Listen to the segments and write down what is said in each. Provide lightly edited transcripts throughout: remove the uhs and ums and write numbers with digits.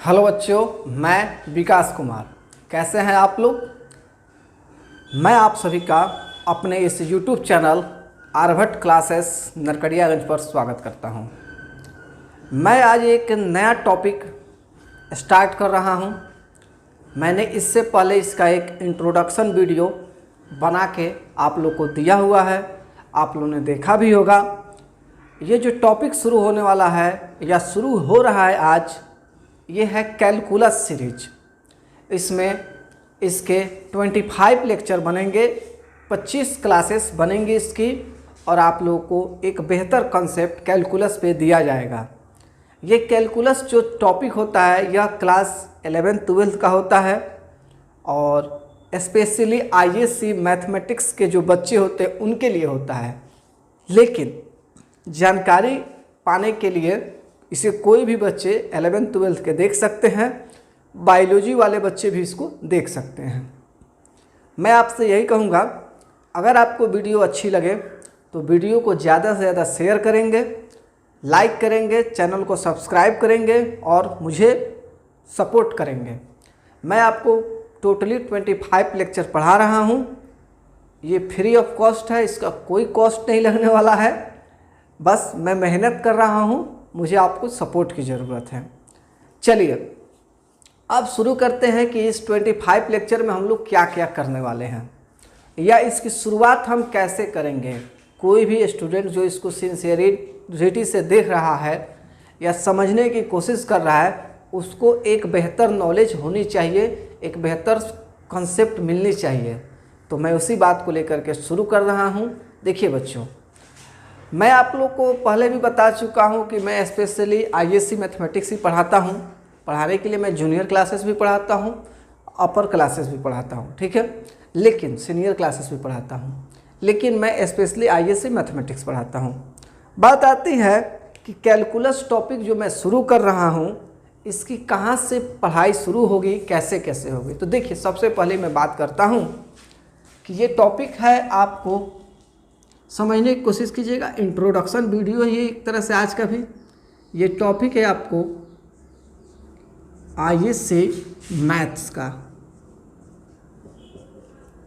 Hello बच्चों, मैं विकास कुमार। कैसे हैं आप लोग? मैं आप सभी का अपने इस YouTube channel Aryabhatta classes Narkatiaganj पर स्वागत करता हूं। मैं आज एक नया टॉपिक स्टार्ट कर रहा हूं। मैंने इससे पहले इसका एक इंट्रोडक्शन वीडियो बना के आप लोग को दिया हुआ है, आप लोगों ने देखा भी होगा। ये जो टॉपिक शुरू होने वाला है या शुरू हो रहा है आज, ये है कैलकुलस सीरीज। इसमें इसके 25 लेक्चर बनेंगे, 25 क्लासेस बनेंगी इसकी, और आप लोगों को एक बेहतर कंसेप्ट कैलकुलस पे दिया जाएगा। ये कैलकुलस जो टॉपिक होता है यह क्लास 11th-12th का होता है, और स्पेशली आईएससी मैथमेटिक्स के जो बच्चे होते हैं उनके लिए होता है। लेकिन जानकारी पाने के लिए इसे कोई भी बच्चे 11th-12th के देख सकते हैं, बायोलॉजी वाले बच्चे भी इसको देख सकते हैं। मैं आपसे यही कहूँगा, अगर आपको वीडियो अच्छी लगे तो वीडियो को ज़्यादा से ज़्यादा शेयर करेंगे, लाइक करेंगे, चैनल को सब्सक्राइब करेंगे और मुझे सपोर्ट करेंगे। मैं आपको टोटली 25 लेक्चर पढ़ा रहा हूँ। ये फ्री ऑफ कॉस्ट है, इसका कोई कॉस्ट नहीं लगने वाला है। बस मैं मेहनत कर रहा हूँ, मुझे आपको सपोर्ट की ज़रूरत है। चलिए अब शुरू करते हैं कि इस 25 लेक्चर में हम लोग क्या क्या करने वाले हैं, या इसकी शुरुआत हम कैसे करेंगे। कोई भी स्टूडेंट जो इसको सिंसियरिटी से देख रहा है या समझने की कोशिश कर रहा है, उसको एक बेहतर नॉलेज होनी चाहिए, एक बेहतर कंसेप्ट मिलनी चाहिए। तो मैं उसी बात को लेकर के शुरू कर रहा हूँ। देखिए बच्चों, मैं आप लोग को पहले भी बता चुका हूं कि मैं स्पेशली आईएससी मैथमेटिक्स ही पढ़ाता हूं। पढ़ाने के लिए मैं जूनियर क्लासेस भी पढ़ाता हूं, अपर क्लासेस भी पढ़ाता हूं, ठीक है, लेकिन सीनियर क्लासेस भी पढ़ाता हूं, लेकिन मैं स्पेशली आईएससी मैथमेटिक्स पढ़ाता हूं। बात आती है कि कैलकुलस टॉपिक जो मैं शुरू कर रहा हूं, इसकी कहाँ से पढ़ाई शुरू होगी, कैसे कैसे होगी। तो देखिए, सबसे पहले मैं बात करता हूँ कि ये टॉपिक है, आपको समझने की कोशिश कीजिएगा। इंट्रोडक्शन वीडियो है ये एक तरह से आज का भी। ये टॉपिक है आपको आईएससी मैथ्स का,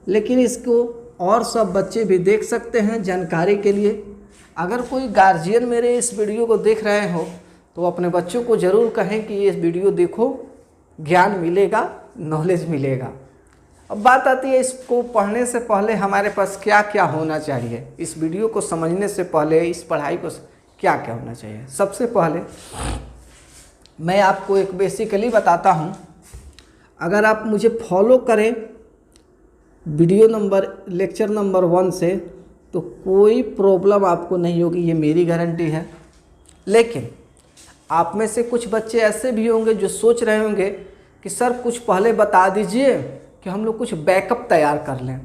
लेकिन इसको और सब बच्चे भी देख सकते हैं जानकारी के लिए। अगर कोई गार्जियन मेरे इस वीडियो को देख रहे हो तो अपने बच्चों को ज़रूर कहें कि ये वीडियो देखो, ज्ञान मिलेगा, नॉलेज मिलेगा। अब बात आती है, इसको पढ़ने से पहले हमारे पास क्या क्या होना चाहिए। इस वीडियो को समझने से पहले, इस पढ़ाई को क्या क्या होना चाहिए। सबसे पहले मैं आपको एक बेसिकली बताता हूँ। अगर आप मुझे फॉलो करें लेक्चर नंबर 1 से, तो कोई प्रॉब्लम आपको नहीं होगी, ये मेरी गारंटी है। लेकिन आप में से कुछ बच्चे ऐसे भी होंगे जो सोच रहे होंगे कि सर कुछ पहले बता दीजिए कि हम लोग कुछ बैकअप तैयार कर लें।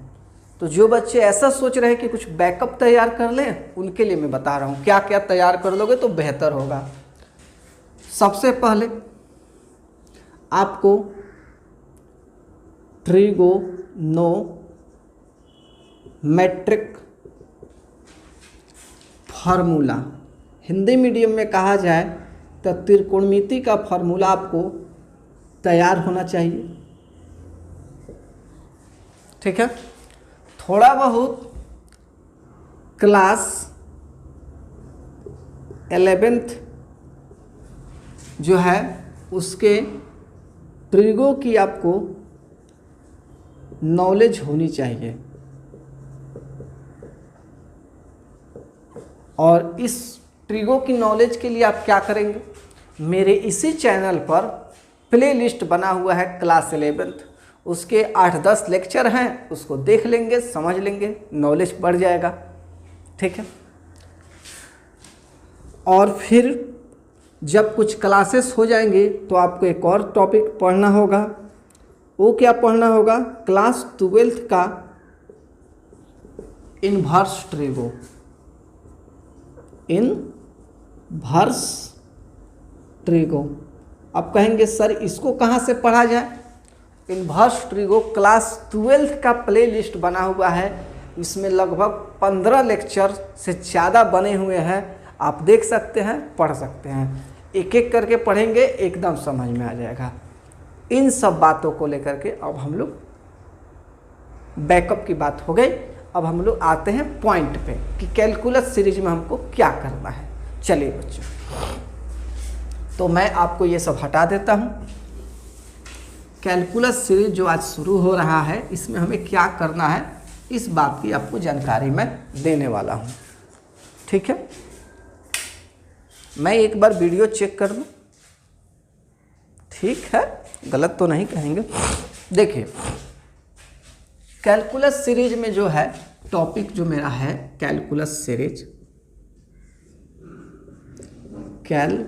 तो जो बच्चे ऐसा सोच रहे हैं कि कुछ बैकअप तैयार कर लें, उनके लिए मैं बता रहा हूँ क्या क्या तैयार कर लोगे तो बेहतर होगा। सबसे पहले आपको ट्रिगोनोमेट्रिक फार्मूला, हिंदी मीडियम में कहा जाए तो त्रिकोणमिति का फार्मूला आपको तैयार होना चाहिए, ठीक है। थोड़ा बहुत क्लास 11th जो है उसके ट्रिगो की आपको नॉलेज होनी चाहिए। और इस ट्रिगो की नॉलेज के लिए आप क्या करेंगे, मेरे इसी चैनल पर प्लेलिस्ट बना हुआ है क्लास 11th, उसके 8-10 लेक्चर हैं, उसको देख लेंगे, समझ लेंगे, नॉलेज बढ़ जाएगा, ठीक है। और फिर जब कुछ क्लासेस हो जाएंगी तो आपको एक और टॉपिक पढ़ना होगा। वो क्या पढ़ना होगा, क्लास 12th का इनवर्स ट्रिगो। इनवर्स ट्रिगो, आप कहेंगे सर इसको कहाँ से पढ़ा जाए। इनवर्स ट्रिगो क्लास 12th का प्लेलिस्ट बना हुआ है, इसमें लगभग 15 लेक्चर से ज़्यादा बने हुए हैं, आप देख सकते हैं, पढ़ सकते हैं। एक एक करके पढ़ेंगे, एकदम समझ में आ जाएगा। इन सब बातों को लेकर के अब हम लोग, बैकअप की बात हो गई, अब हम लोग आते हैं पॉइंट पे कि कैलकुलस सीरीज में हमको क्या करना है। चलिए बच्चों, तो मैं आपको ये सब हटा देता हूँ। कैलकुलस सीरीज जो आज शुरू हो रहा है, इसमें हमें क्या करना है, इस बात की आपको जानकारी मैं देने वाला हूँ। ठीक है, मैं एक बार वीडियो चेक कर लूँ, ठीक है, गलत तो नहीं कहेंगे। देखिए, कैलकुलस सीरीज में जो है टॉपिक जो मेरा है, कैलकुलस सीरीज, कैलकुलस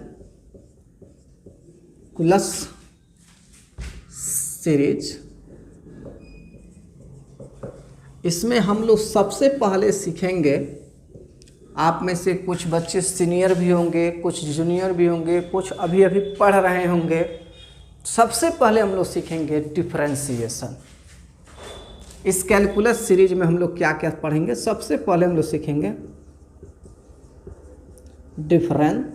सीरीज, इसमें हम लोग सबसे पहले सीखेंगे, आप में से कुछ बच्चे सीनियर भी होंगे, कुछ जूनियर भी होंगे, कुछ अभी अभी पढ़ रहे होंगे। सबसे पहले हम लोग सीखेंगे डिफरेंशिएशन। इस कैलकुलस सीरीज में हम लोग क्या क्या पढ़ेंगे, सबसे पहले हम लोग सीखेंगे डिफरेंशिएशन।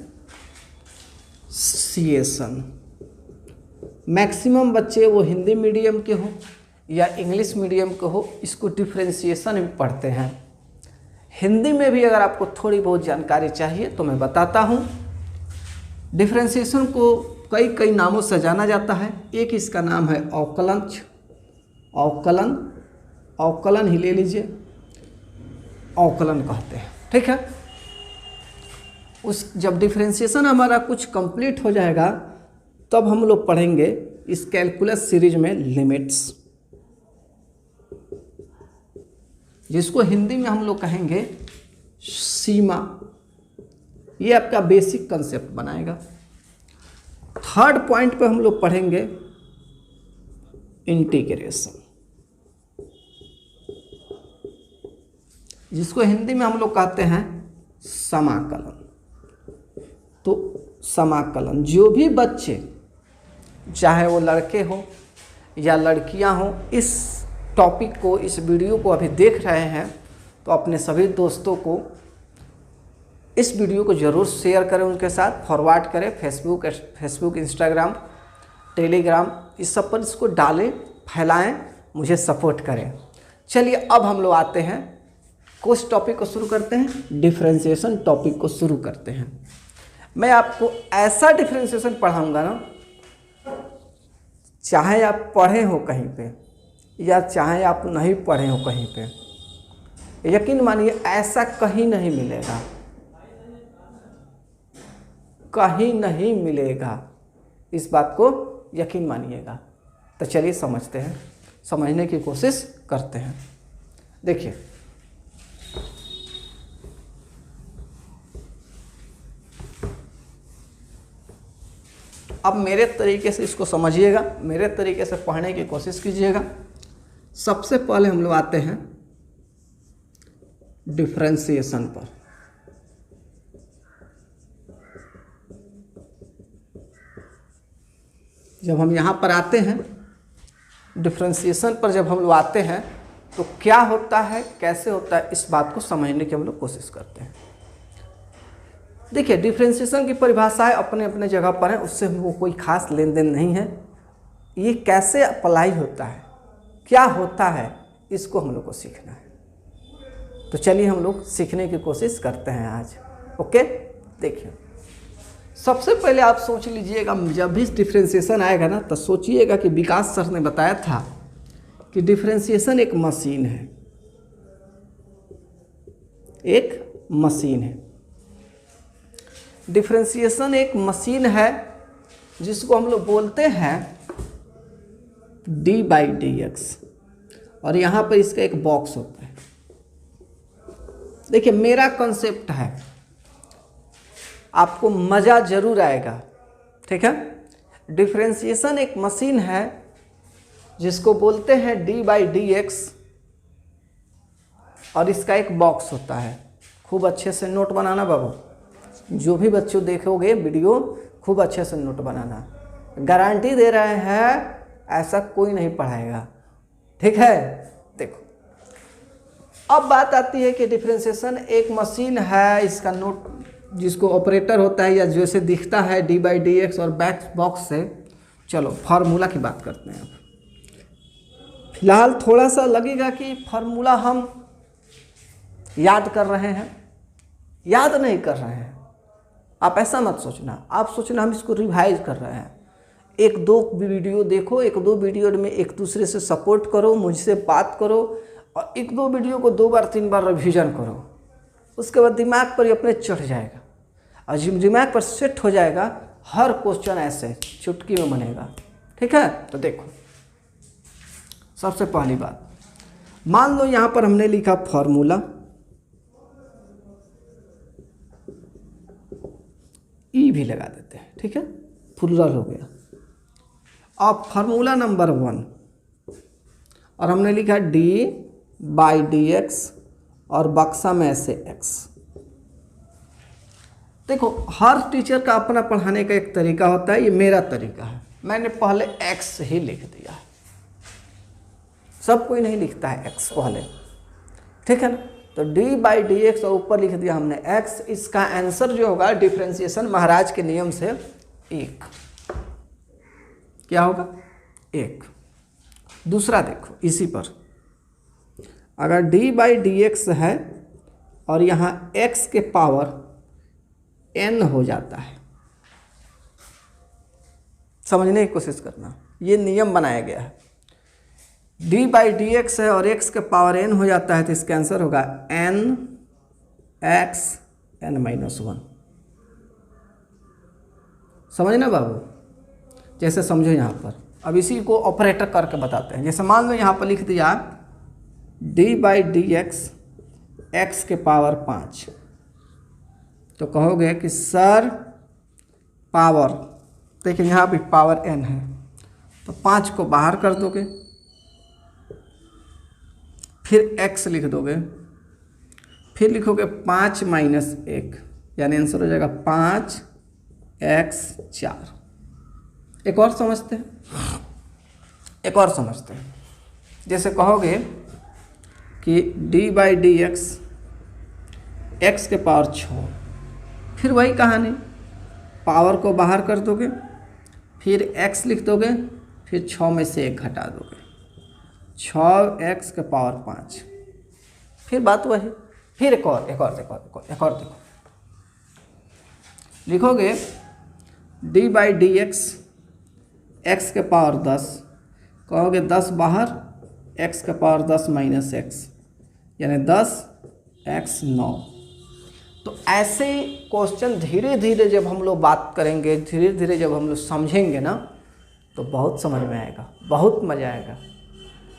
मैक्सिमम बच्चे वो हिंदी मीडियम के हो या इंग्लिश मीडियम के हो, इसको डिफरेंशिएशन भी पढ़ते हैं। हिंदी में भी अगर आपको थोड़ी बहुत जानकारी चाहिए तो मैं बताता हूँ। डिफरेंशिएशन को कई कई नामों से जाना जाता है। एक इसका नाम है अवकलज, अवकलन ही ले लीजिए, अवकलन कहते हैं। ठीक है, जब डिफरेंशिएशन हमारा कुछ कंप्लीट हो जाएगा तब हम लोग पढ़ेंगे इस कैलकुलस सीरीज में लिमिट्स, जिसको हिंदी में हम लोग कहेंगे सीमा। ये आपका बेसिक कंसेप्ट बनाएगा। थर्ड पॉइंट पे हम लोग पढ़ेंगे इंटीग्रेशन, जिसको हिंदी में हम लोग कहते हैं समाकलन। तो समाकलन, जो भी बच्चे, चाहे वो लड़के हो या लड़कियां हो, इस टॉपिक को, इस वीडियो को अभी देख रहे हैं, तो अपने सभी दोस्तों को इस वीडियो को ज़रूर शेयर करें, उनके साथ फॉरवर्ड करें। फेसबुक, इंस्टाग्राम, टेलीग्राम, इस सब पर इसको डालें, फैलाएं, मुझे सपोर्ट करें। चलिए अब हम लोग आते हैं, कुछ टॉपिक को शुरू करते हैं, डिफरेंशिएशन टॉपिक को शुरू करते हैं। मैं आपको ऐसा डिफरेंशिएशन पढ़ाऊंगा ना, चाहे आप पढ़े हो कहीं पे या चाहे आप नहीं पढ़े हो कहीं पे, यकीन मानिए ऐसा कहीं नहीं मिलेगा, कहीं नहीं मिलेगा। इस बात को यकीन मानिएगा। तो चलिए समझते हैं, समझने की कोशिश करते हैं। देखिए, अब मेरे तरीके से इसको समझिएगा, मेरे तरीके से पढ़ने की कोशिश कीजिएगा। सबसे पहले हम लोग आते हैं डिफरेंशिएशन पर। जब हम यहाँ पर आते हैं डिफरेंशिएशन पर, जब हम लोग आते हैं तो क्या होता है, कैसे होता है, इस बात को समझने की हम लोग कोशिश करते हैं। देखिए, डिफरेंशिएशन की परिभाषाएं अपने अपने जगह पर है, उससे हमको कोई खास लेन देन नहीं है। ये कैसे अप्लाई होता है, क्या होता है, इसको हम लोग को सीखना है। तो चलिए हम लोग सीखने की कोशिश करते हैं आज। ओके, देखिए, सबसे पहले आप सोच लीजिएगा, जब भी डिफरेंशिएशन आएगा ना, तो सोचिएगा कि विकास सर ने बताया था कि डिफरेंशिएशन एक मशीन है, एक मशीन है। डिफरेंशिएशन एक मशीन है जिसको हम लोग बोलते हैं d/dx, और यहाँ पर इसका एक बॉक्स होता है। देखिए, मेरा कॉन्सेप्ट है, आपको मज़ा जरूर आएगा। ठीक है, डिफरेंशिएशन एक मशीन है जिसको बोलते हैं d/dx, और इसका एक बॉक्स होता है। खूब अच्छे से नोट बनाना बाबू, जो भी बच्चों देखोगे वीडियो, खूब अच्छे से नोट बनाना। गारंटी दे रहे हैं, ऐसा कोई नहीं पढ़ाएगा। ठीक है, देखो, अब बात आती है कि डिफरेंशिएशन एक मशीन है, इसका नोट जिसको ऑपरेटर होता है या जैसे दिखता है डी बाई डी एक्स और बैक बॉक्स से। चलो फार्मूला की बात करते हैं। अब फिलहाल थोड़ा सा लगेगा कि फार्मूला हम याद कर रहे हैं, याद नहीं कर रहे हैं। आप ऐसा मत सोचना, आप सोचना हम इसको रिवाइज कर रहे हैं। एक दो वीडियो देखो, एक दो वीडियो में एक दूसरे से सपोर्ट करो, मुझसे बात करो और एक दो वीडियो को 2 बार 3 बार रिवीजन करो। उसके बाद दिमाग पर अपने चढ़ जाएगा और जब दिमाग पर सेट हो जाएगा हर क्वेश्चन ऐसे चुटकी में बनेगा। ठीक है, तो देखो सबसे पहली बात, मान लो यहाँ पर हमने लिखा फॉर्मूला, ई भी लगा देते हैं। ठीक है, प्लुरल हो गया। अब फार्मूला नंबर 1 और हमने लिखा डी बाई डी एक्स और बक्सा में ऐसे एक्स। देखो हर टीचर का अपना पढ़ाने का एक तरीका होता है, ये मेरा तरीका है। मैंने पहले एक्स ही लिख दिया है, सब कोई नहीं लिखता है एक्स पहले। ठीक है ना, तो डी बाई डी एक्स और ऊपर लिख दिया हमने एक्स। इसका आंसर जो होगा डिफरेंशिएशन महाराज के नियम से 1, क्या होगा 1। दूसरा देखो इसी पर, अगर डी बाई डी एक्स है और यहाँ x के पावर n हो जाता है, समझने की कोशिश करना, ये नियम बनाया गया है। डी बाई डी एक्स है और x के पावर n हो जाता है तो इसका आंसर होगा n x n माइनस 1। समझना बाबू, जैसे समझो यहाँ पर। अब इसी को ऑपरेटर करके बताते हैं। जैसे मान लो यहाँ पर लिख दिया D by D x x के पावर 5, तो कहोगे कि सर पावर, देखिए यहाँ भी पावर n है तो 5 को बाहर कर दोगे, फिर x लिख दोगे, फिर लिखोगे 5 माइनस 1, यानी आंसर हो जाएगा 5x 4। एक और समझते हैं, एक और समझते हैं। जैसे कहोगे कि D by D x x के पावर 6, फिर वही कहानी, पावर को बाहर कर दोगे, फिर x लिख दोगे, फिर 6 में से 1 घटा दोगे, 6x के पावर 5। फिर बात वही, फिर एक और देखो, लिखोगे D by D x x के पावर 10, कहोगे 10 बाहर, x के पावर 10 माइनस x, यानी 10x 9। तो ऐसे क्वेश्चन धीरे धीरे जब हम लोग बात करेंगे, धीरे धीरे जब हम लोग समझेंगे ना, तो बहुत समझ में आएगा, बहुत मज़ा आएगा।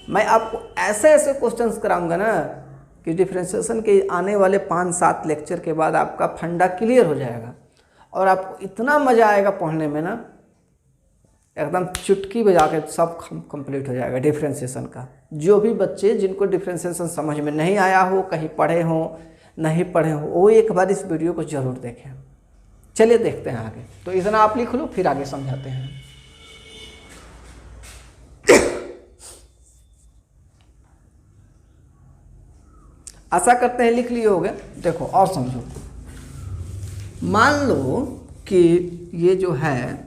मैं आपको ऐसे ऐसे क्वेश्चंस कराऊंगा ना कि डिफरेंशिएशन के आने वाले 5-7 लेक्चर के बाद आपका फंडा क्लियर हो जाएगा और आपको इतना मज़ा आएगा पढ़ने में ना, एकदम चुटकी बजा के सब कंप्लीट हो जाएगा डिफरेंशिएशन का। जो भी बच्चे जिनको डिफरेंशिएशन समझ में नहीं आया हो, कहीं पढ़े हो नहीं पढ़े हो, वो एक बार इस वीडियो को ज़रूर देखें। चलिए देखते हैं आगे। तो इतना आप लिख लो, फिर आगे समझाते हैं। आशा करते हैं लिख लिए होगे। देखो और समझो, मान लो कि ये जो है,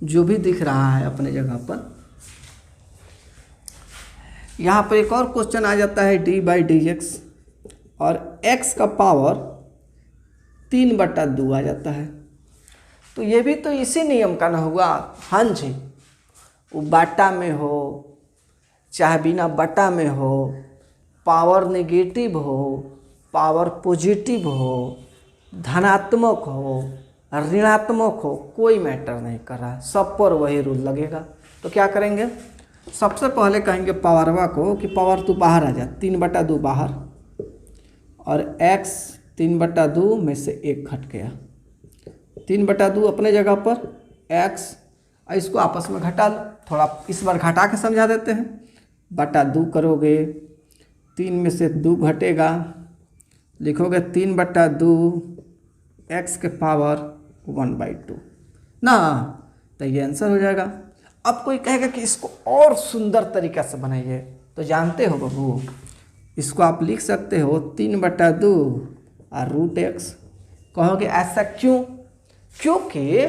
जो भी दिख रहा है अपने जगह पर, यहाँ पर एक और क्वेश्चन आ जाता है डी बाई डी एक्स और x का पावर 3/2 आ जाता है। तो ये भी तो इसी नियम का ना हुआ। हाँ जी, वो बाटा में हो चाहे बिना बटा में हो, पावर नेगेटिव हो, पावर पॉजिटिव हो, धनात्मक हो, ऋणात्मक हो, कोई मैटर नहीं कर रहा, सब पर वही रूल लगेगा। तो क्या करेंगे, सबसे पहले कहेंगे पावरवा को कि पावर तू बाहर आ जा, 3/2 बाहर, और x 3/2 में से 1 घट गया, 3/2 अपने जगह पर, x इसको आपस में घटा लो। थोड़ा इस बार घटा के समझा देते हैं। बटा 2 करोगे, 3 में से 2 घटेगा, लिखोगे 3/2 x के पावर 1/2 ना, तो ये आंसर हो जाएगा। अब कोई कहेगा कि इसको और सुंदर तरीक़ा से बनाइए, तो जानते हो बाबू, इसको आप लिख सकते हो 3/2 और √x, कहोगे ऐसा क्यों? क्योंकि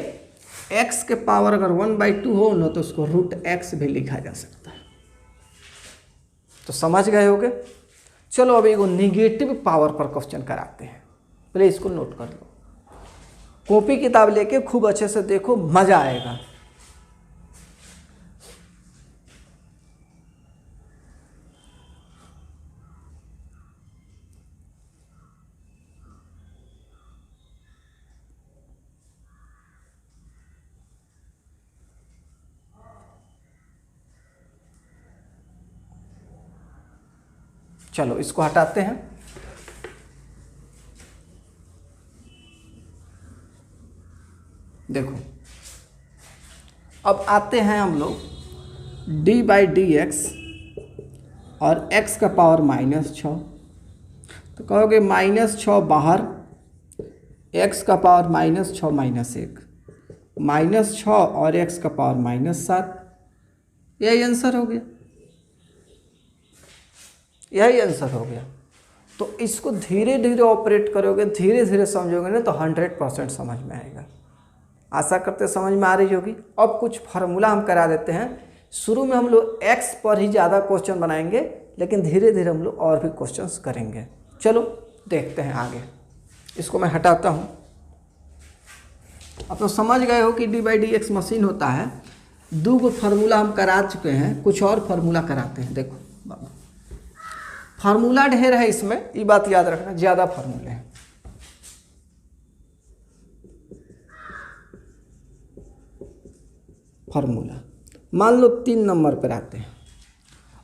x के पावर अगर 1/2 हो ना तो उसको √x भी लिखा जा सकता है। तो समझ गए होगे। चलो अब एक निगेटिव पावर पर क्वेश्चन कराते हैं, पहले इसको नोट कर लो। कॉपी किताब लेके खूब अच्छे से देखो, मजा आएगा। चलो इसको हटाते हैं। देखो अब आते हैं हम लोग d/dx और x का पावर -6। तो कहोगे -6 बाहर, x का पावर -6 -1, -6 और x का पावर -7। यही आंसर हो गया, यही आंसर हो गया। तो इसको धीरे धीरे ऑपरेट करोगे, धीरे धीरे समझोगे ना तो 100% समझ में आएगा। आशा करते समझ में आ रही होगी। अब कुछ फार्मूला हम करा देते हैं। शुरू में हम लोग x पर ही ज़्यादा क्वेश्चन बनाएंगे, लेकिन धीरे धीरे हम लोग और भी क्वेश्चंस करेंगे। चलो देखते हैं आगे। इसको मैं हटाता हूँ। अब तो समझ गए हो कि d/dx मशीन होता है। दो गो फार्मूला हम करा चुके हैं, कुछ और फार्मूला कराते हैं। देखो बाबू, फार्मूला ढेर है इसमें, ये बात याद रखना, ज़्यादा फार्मूले हैं। फार्मूला मान लो 3 नंबर पर आते हैं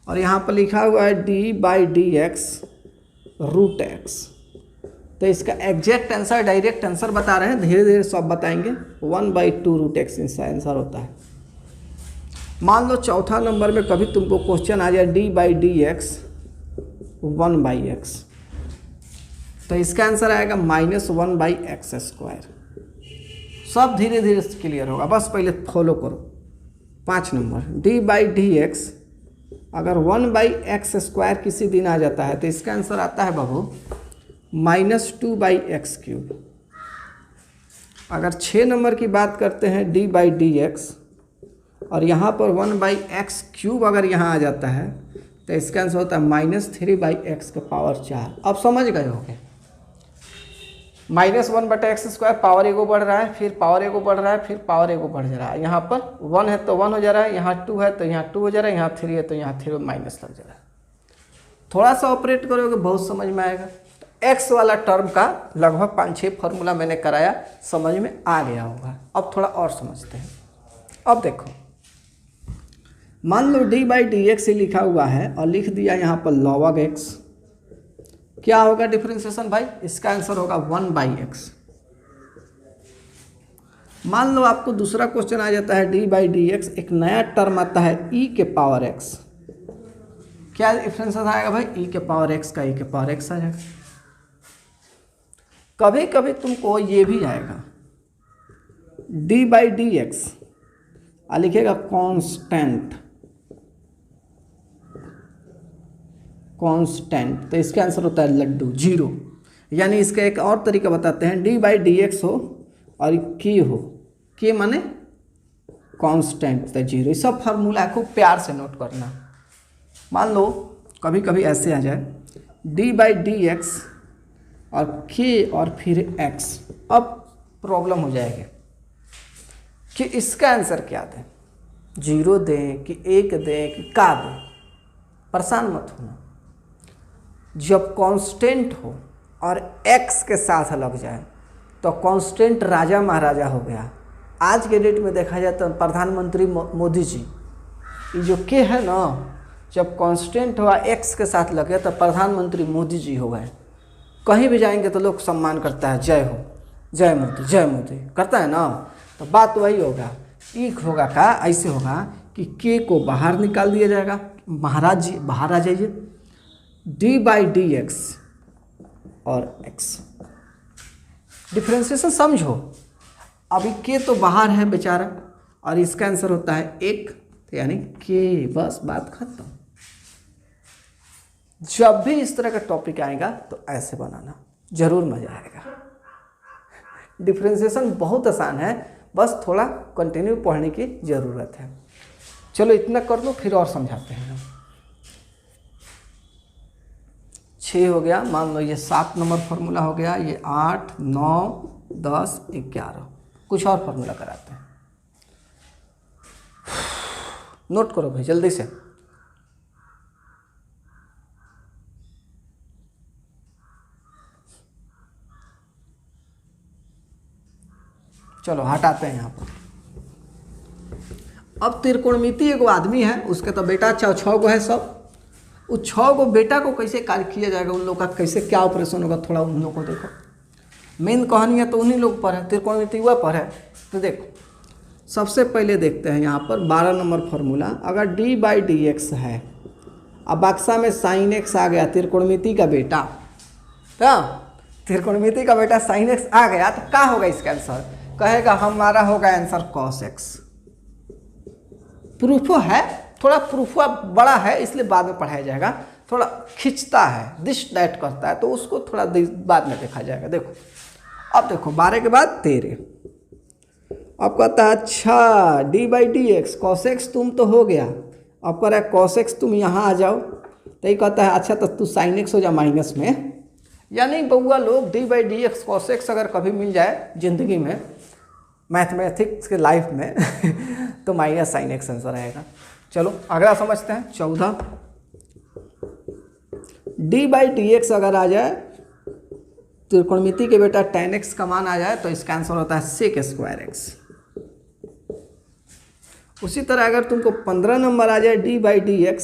और यहाँ पर लिखा हुआ है d/dx √x। तो इसका एग्जैक्ट आंसर, डायरेक्ट आंसर बता रहे हैं, धीरे धीरे सब बताएंगे। 1/2 √x इसका आंसर होता है। मान लो चौथा नंबर में कभी तुमको क्वेश्चन आ जाए d/dx 1/x, तो इसका आंसर आएगा -1/x²। सब धीरे धीरे क्लियर होगा, बस पहले फॉलो करो। 5 नंबर d/dx अगर 1/x² किसी दिन आ जाता है तो इसका आंसर आता है बाबू -2/x³। अगर 6 नंबर की बात करते हैं d/dx और यहाँ पर 1/x³ अगर यहाँ आ जाता है तो इसका आंसर होता है -3/x⁴। अब समझ गए होंगे। -1/x² पावर एगो बढ़ रहा है, फिर पावर एगो बढ़ रहा है, फिर पावर एगो बढ़ जा रहा है। यहाँ पर 1 है तो 1 हो जा रहा है, यहाँ 2 है तो यहाँ 2 हो जा रहा है, यहाँ 3 है तो यहाँ 3 माइनस लग जा रहा है। थोड़ा सा ऑपरेट करोगे बहुत समझ में आएगा। तो x वाला टर्म का लगभग 5-6 फार्मूला मैंने कराया, समझ में आ गया होगा। अब थोड़ा और समझते हैं। अब देखो, मान लो d/dx ही लिखा हुआ है और लिख दिया यहाँ पर log x। क्या होगा डिफरेंशिएशन भाई? इसका आंसर होगा 1/x। मान लो आपको दूसरा क्वेश्चन आ जाता है d/dx, एक नया टर्म आता है e⁻x। क्या डिफरेंशिएशन आएगा भाई? e⁻x का e⁻x आ जाएगा। कभी कभी तुमको ये भी आएगा d/dx और लिखेगा कांस्टेंट, तो इसका आंसर होता है लड्डू, 0। यानी इसका एक और तरीका बताते हैं, d/dx हो और k हो, k माने कांस्टेंट तो 0। सब फार्मूला खूब प्यार से नोट करना। मान लो कभी कभी ऐसे आ जाए d/dx और k और फिर x। अब प्रॉब्लम हो जाएगी कि इसका आंसर क्या दें, 0 दें कि 1 दें कि का दें। परेशान मत होना। जब कांस्टेंट हो और x के साथ लग जाए तो कांस्टेंट राजा महाराजा हो गया। आज के डेट में देखा जाए तो प्रधानमंत्री मोदी जी, ये जो के है ना, जब कांस्टेंट हुआ x के साथ लगे तो प्रधानमंत्री मोदी जी हो गए। कहीं भी जाएंगे तो लोग सम्मान करता है, जय हो, जय मोदी करता है ना। तो बात वही होगा, एक होगा का ऐसे होगा कि के को बाहर निकाल दिया जाएगा, महाराज जी बाहर आ जाइए, d/dx और x। डिफरेंशिएशन समझो। अभी के तो बाहर है बेचारा और इसका आंसर होता है 1, तो यानी के, बस बात खत्म। जब भी इस तरह का टॉपिक आएगा तो ऐसे बनाना, जरूर मजा आएगा। डिफ्रेंसिएशन बहुत आसान है, बस थोड़ा कंटिन्यू पढ़ने की ज़रूरत है। चलो इतना कर लो, फिर और समझाते हैं। 6 हो गया, मान लो ये 7 नंबर फार्मूला हो गया, ये 8, 9, 10, 11। कुछ और फार्मूला कराते हैं, नोट करो भाई जल्दी से। चलो हटाते हैं यहाँ पर। अब त्रिकोणमिति एगो आदमी है, उसके तो बेटा 6 गो है सब। उस 6 गो बेटा को कैसे कार्य किया जाएगा, उन लोग का कैसे क्या ऑपरेशन होगा, थोड़ा उन लोग को देखो। मेन कहानी है तो उन्हीं लोग पर है, त्रिकोणमिति हुआ पर है। तो देखो सबसे पहले देखते हैं यहाँ पर 12 नंबर फार्मूला। अगर d/dx है, अब बक्सा में sin x आ गया, त्रिकोणमिति का बेटा, तो त्रिकोणमिति का बेटा sin x आ गया, तो क्या होगा इसका आंसर? कहेगा हमारा होगा आंसर cos x। प्रूफ है, थोड़ा प्रूफ बड़ा है इसलिए बाद में पढ़ाया जाएगा, थोड़ा खींचता है, दिस डैट करता है, तो उसको थोड़ा बाद में देखा जाएगा। देखो अब देखो 12 के बाद 13, अब कहता है अच्छा d/dx cos x तुम तो हो गया, अब कह रहा है cos x तुम यहाँ आ जाओ, तो ये कहता है अच्छा तो तू sin x हो जा माइनस में। यानी बउआ लोग d/dx cos x अगर कभी मिल जाए ज़िंदगी में, मैथमेटिक्स के लाइफ में तो माइनस sin x आंसर आएगा। चलो अगला समझते हैं 14। d/dx अगर आ जाए, त्रिकोणमिति के बेटा tan x का मान आ जाए, तो इसका आंसर होता है sec²x। उसी तरह अगर तुमको 15 नंबर आ जाए d/dx,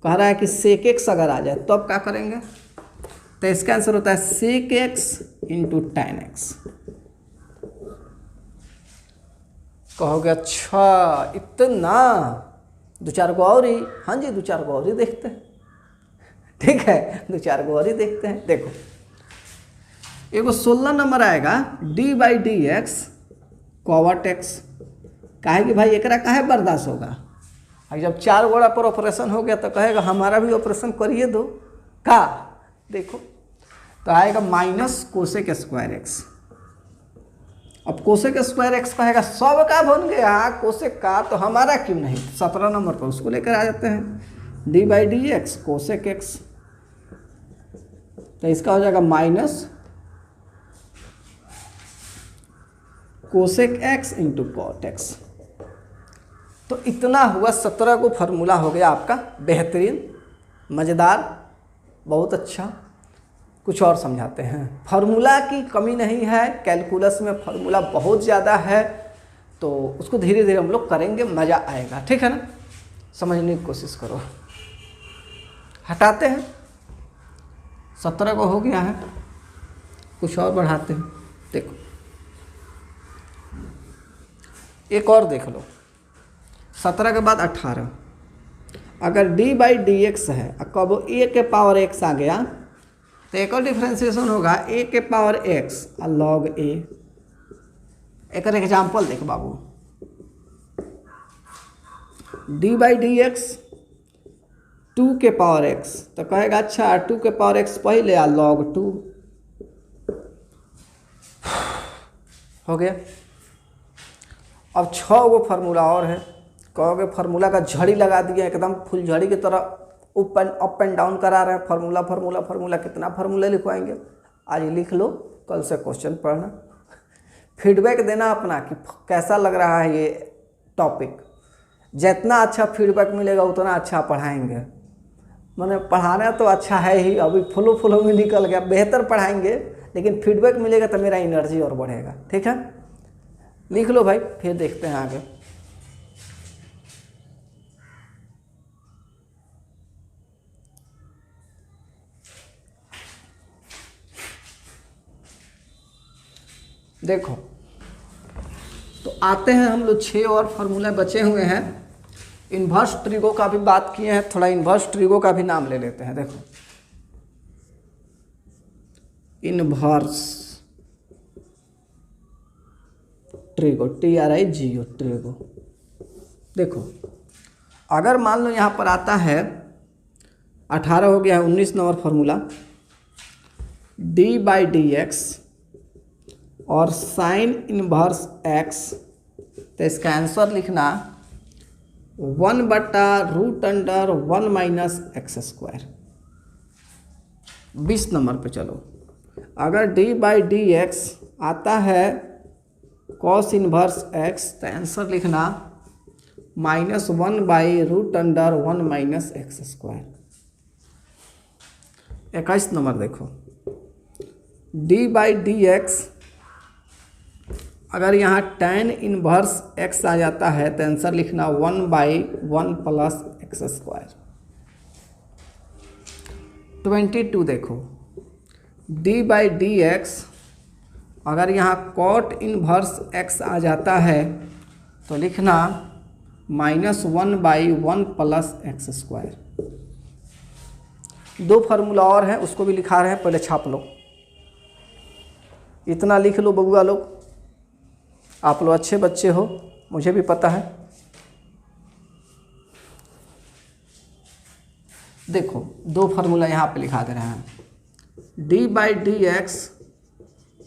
कह रहा है कि sec x अगर आ जाए, तो अब क्या करेंगे? तो इसका आंसर होता है sec x × tan x। कहोगे अच्छा इतना, 2-4 को और ही, हाँ जी 2-4 को और ही देखते हैं, ठीक है 2-4 को और ही देखते हैं। देखो एगो 16 नंबर आएगा d/dx cot x। काहे कि भाई एकरा काहे बर्दाश्त होगा, और जब 4 गोड़ा पर ऑपरेशन हो गया तो कहेगा हमारा भी ऑपरेशन करिए दो का। देखो तो आएगा -cosec²x। अब cosec²x कहेगा सब का बन गया, कोसेक का तो हमारा क्यों नहीं? 17 नंबर पर उसको लेकर आ जाते हैं, d/dx cosec x, तो इसका हो जाएगा -cosec x × cot x। तो इतना हुआ, 17 को फार्मूला हो गया आपका बेहतरीन, मज़ेदार, बहुत अच्छा। कुछ और समझाते हैं। फार्मूला की कमी नहीं है, कैलकुलस में फार्मूला बहुत ज़्यादा है, तो उसको धीरे धीरे हम लोग करेंगे, मज़ा आएगा, ठीक है ना? समझने की कोशिश करो। हटाते हैं, 17 को हो गया है, कुछ और बढ़ाते हैं। देखो एक और देख लो, 17 के बाद 18। अगर d/dx है, कब a के पावर x आ गया, तो एक और डिफ्रेंसिएशन होगा a के पावर x और log a। एक एग्जाम्पल देख बाबू, d/dx 2 के पावर x, तो कहेगा अच्छा 2 के पावर x पहले आ log 2 हो गया। अब 6 गो फार्मूला और है, कहोगे फार्मूला का झड़ी लगा दिया, एकदम फुल झड़ी की तरह अप एंड डाउन करा रहे हैं, फार्मूला फार्मूला फार्मूला। कितना फार्मूला लिखवाएंगे? आज लिख लो, कल से क्वेश्चन पढ़ना, फीडबैक देना अपना कि कैसा लग रहा है ये टॉपिक। जितना अच्छा फीडबैक मिलेगा उतना अच्छा पढ़ाएंगे। मैंने पढ़ाना तो अच्छा है ही, अभी फ्लो में निकल गया, बेहतर पढ़ाएंगे, लेकिन फीडबैक मिलेगा तो मेरा एनर्जी और बढ़ेगा, ठीक है? लिख लो भाई, फिर देखते हैं आगे। देखो तो आते हैं हम लोग, 6 और फार्मूला बचे हुए हैं। इन्वर्स ट्रिगो का भी बात किए हैं, थोड़ा इन्वर्स ट्रिगो का भी नाम ले लेते हैं। देखो इन्वर्स ट्रिगो, TRIGO ट्रिगो। देखो अगर मान लो यहाँ पर आता है 18 हो गया है, 19 नंबर फार्मूला d/dx और साइन इनवर्स एक्स, तो इसका आंसर लिखना 1/√1 माइनस एक्स स्क्वायर। 20 नंबर पे चलो, अगर d/dx आता है कॉस इनवर्स एक्स, तो आंसर लिखना -1/√1 माइनस एक्स स्क्वायर। 21 नंबर देखो, d/dx अगर यहाँ tan इनवर्स x आ जाता है तो आंसर लिखना 1/1 प्लस एक्स स्क्वायर। 22 देखो, d/dx अगर यहाँ cot इनवर्स x आ जाता है तो लिखना -1/1 प्लस एक्स स्क्वायर। 2 फार्मूला और हैं, उसको भी लिखा रहे हैं, पहले छाप लो। इतना लिख लो बबुआ लोग, आप लोग अच्छे बच्चे हो, मुझे भी पता है। देखो 2 फार्मूला यहाँ पे लिखा दे रहे हैं। d/dx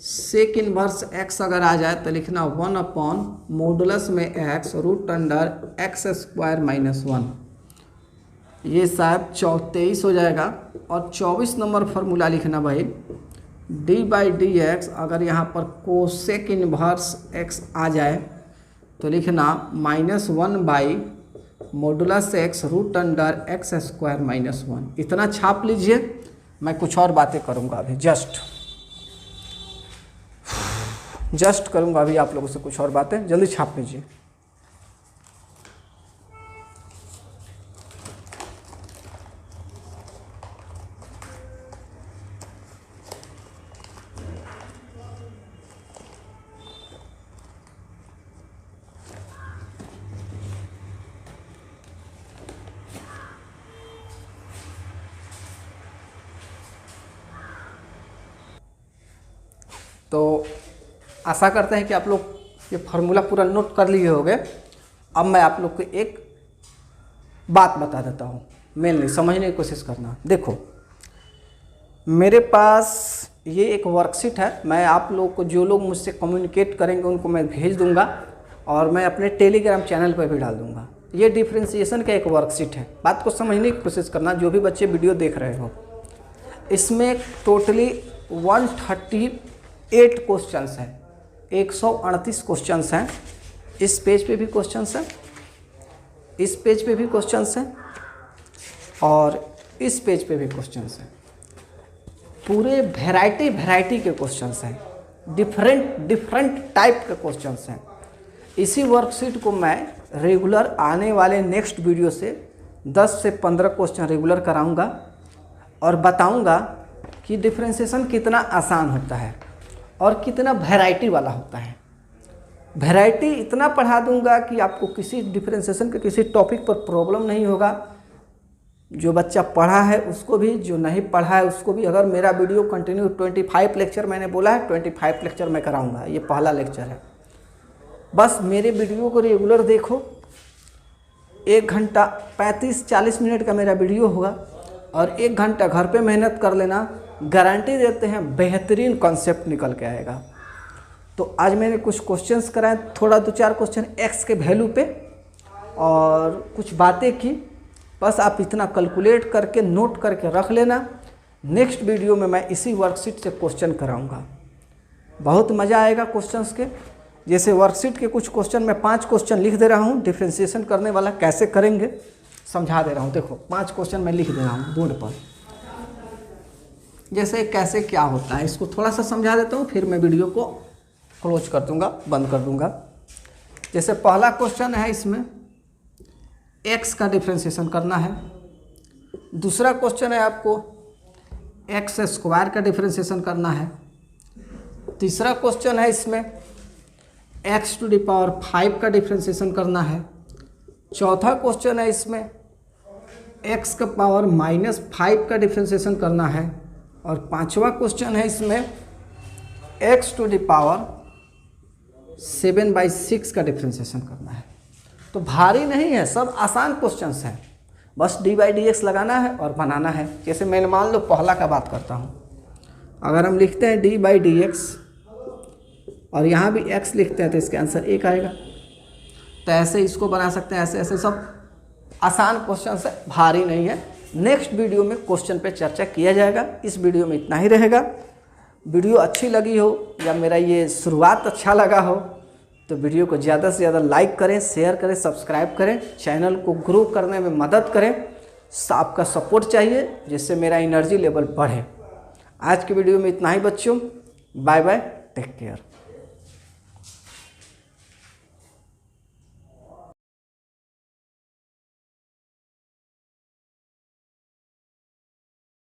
सेक इनवर्स x अगर आ जाए तो लिखना 1/मॉडुलस में x √x² - 1, ये शायद 23 हो जाएगा। और 24 नंबर फार्मूला लिखना भाई, d/dx अगर यहाँ पर कोसेक इनवर्स x आ जाए तो लिखना -1/मॉडुलस x √x² - 1। इतना छाप लीजिए, मैं कुछ और बातें करूँगा अभी, जस्ट करूँगा अभी आप लोगों से कुछ और बातें, जल्दी छाप लीजिए। तो आशा करते हैं कि आप लोग ये फार्मूला पूरा नोट कर लिए होंगे। अब मैं आप लोग को एक बात बता देता हूँ, मेनली समझने की कोशिश करना। देखो मेरे पास ये एक वर्कशीट है, मैं आप लोग को, जो लोग मुझसे कम्युनिकेट करेंगे उनको मैं भेज दूंगा और मैं अपने टेलीग्राम चैनल पर भी डाल दूंगा। ये डिफ्रेंशिएशन का एक वर्कशीट है, बात को समझने की कोशिश करना जो भी बच्चे वीडियो देख रहे हो। इसमें टोटली 138 क्वेश्चंस हैं, 138 क्वेश्चंस हैं। इस पेज पे भी क्वेश्चंस हैं, इस पेज पे भी क्वेश्चंस हैं और इस पेज पे भी क्वेश्चंस हैं। पूरे वैरायटी के क्वेश्चंस हैं, डिफरेंट टाइप के क्वेश्चंस हैं। इसी वर्कशीट को मैं रेगुलर आने वाले नेक्स्ट वीडियो से 10 से 15 क्वेश्चन रेगुलर कराऊंगा और बताऊंगा कि डिफरेंशिएशन कितना आसान होता है और कितना वैरायटी वाला होता है। वैरायटी इतना पढ़ा दूंगा कि आपको किसी डिफरेंशिएशन के किसी टॉपिक पर प्रॉब्लम नहीं होगा। जो बच्चा पढ़ा है उसको भी, जो नहीं पढ़ा है उसको भी। अगर मेरा वीडियो कंटिन्यू 25 लेक्चर मैंने बोला है, 25 लेक्चर मैं कराऊंगा, ये पहला लेक्चर है। बस मेरे वीडियो को रेगुलर देखो, 1 घंटा 35-40 मिनट का मेरा वीडियो होगा और 1 घंटा घर पे मेहनत कर लेना, गारंटी देते हैं बेहतरीन कॉन्सेप्ट निकल के आएगा। तो आज मैंने कुछ क्वेश्चंस कराए, थोड़ा 2-4 क्वेश्चन एक्स के वैल्यू पे और कुछ बातें की। बस आप इतना कैलकुलेट करके नोट करके रख लेना। नेक्स्ट वीडियो में मैं इसी वर्कशीट से क्वेश्चन कराऊंगा, बहुत मज़ा आएगा क्वेश्चंस के। जैसे वर्कशीट के कुछ क्वेश्चन मैं 5 क्वेश्चन लिख दे रहा हूँ, डिफ्रेंशिएशन करने वाला कैसे करेंगे समझा दे रहा हूँ। देखो 5 क्वेश्चन मैं लिख दे रहा हूँ बोर्ड पर, जैसे कैसे क्या होता है इसको थोड़ा सा समझा देता हूँ, फिर मैं वीडियो को क्लोज कर दूंगा, बंद कर दूंगा। जैसे पहला क्वेश्चन है, इसमें x का डिफ्रेंशिएशन करना है। दूसरा क्वेश्चन है आपको x² का डिफ्रेंशिएशन करना है। तीसरा क्वेश्चन है इसमें x⁵ का डिफ्रेंशिएशन करना है। चौथा क्वेश्चन है इसमें x⁻⁻5 का डिफ्रेंशिएशन करना है। और 5वां क्वेश्चन है इसमें x⁻⁷ का डिफ्रेंशिएशन करना है। तो भारी नहीं है, सब आसान क्वेश्चंस हैं, बस d/dx लगाना है और बनाना है। जैसे मैंने मान लो पहला का बात करता हूँ, अगर हम लिखते हैं d/dx और यहाँ भी x लिखते हैं तो इसका आंसर 1 आएगा। तो ऐसे इसको बना सकते हैं, ऐसे ऐसे सब आसान क्वेश्चन है, भारी नहीं है। नेक्स्ट वीडियो में क्वेश्चन पे चर्चा किया जाएगा। इस वीडियो में इतना ही रहेगा। वीडियो अच्छी लगी हो या मेरा ये शुरुआत अच्छा लगा हो तो वीडियो को ज़्यादा से ज़्यादा लाइक करें, शेयर करें, सब्सक्राइब करें, चैनल को ग्रो करने में मदद करें। आपका सपोर्ट चाहिए जिससे मेरा एनर्जी लेवल बढ़े। आज की वीडियो में इतना ही बच्चों, बाय बाय, टेक केयर।